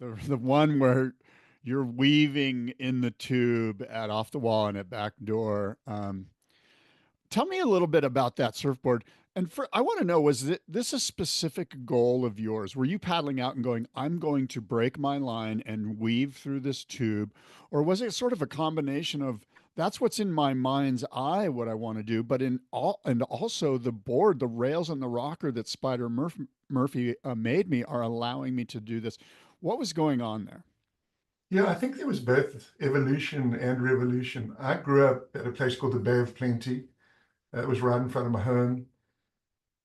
The one where you're weaving in the tube at off the wall and at back door. Tell me a little bit about that surfboard. And I want to know, was this a specific goal of yours? Were you paddling out and going, I'm going to break my line and weave through this tube? Or was it sort of a combination of that's what's in my mind's eye, what I want to do, but and also the board, the rails and the rocker that Murphy made me are allowing me to do this. What was going on there? Yeah, I think there was both evolution and revolution. I grew up at a place called the Bay of Plenty. It was right in front of my home.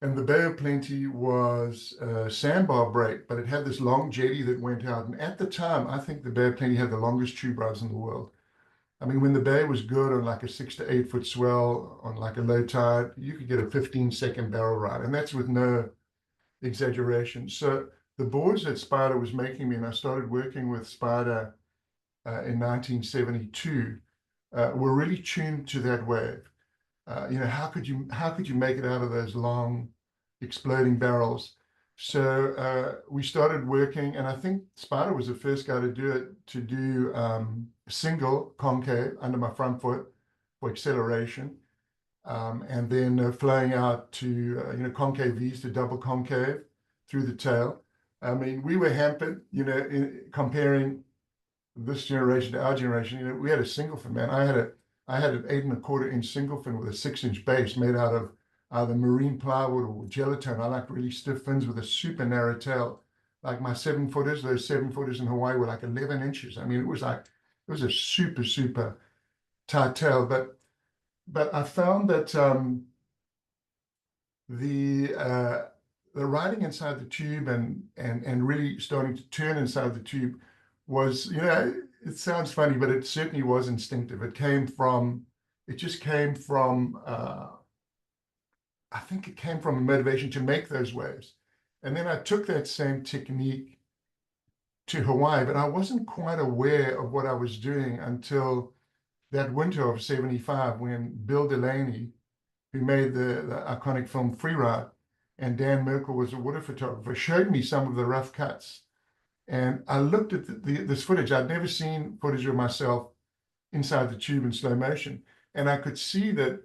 And the Bay of Plenty was a sandbar break, but it had this long jetty that went out. And at the time, I think the Bay of Plenty had the longest tube rides in the world. I mean, when the bay was good on like a 6 to 8 foot swell on like a low tide, you could get a 15-second barrel ride. And that's with no exaggeration. So the boards that Spider was making me, and I started working with Spider in 1972, were really tuned to that wave. How could you make it out of those long exploding barrels? So we started working, and I think Spider was the first guy to do it, to do single concave under my front foot for acceleration, and then flowing out to concave V's to double concave through the tail. I mean, we were hampered, comparing this generation to our generation. We had a single fin, man. I had an 8 1/4 inch single fin with a 6 inch base made out of either marine plywood or gelatine. I like really stiff fins with a super narrow tail. Like my 7 footers, those 7 footers in Hawaii were like 11 inches. I mean, it was a super, super tight tail. But I found that the riding inside the tube and really starting to turn inside the tube was, it sounds funny, but it certainly was instinctive. It just came from, I think it came from a motivation to make those waves. And then I took that same technique to Hawaii, but I wasn't quite aware of what I was doing until that winter of 75, when Bill Delaney, who made the iconic film Freeride, and Dan Merkel was a water photographer, showed me some of the rough cuts. And I looked at this footage. I'd never seen footage of myself inside the tube in slow motion. And I could see that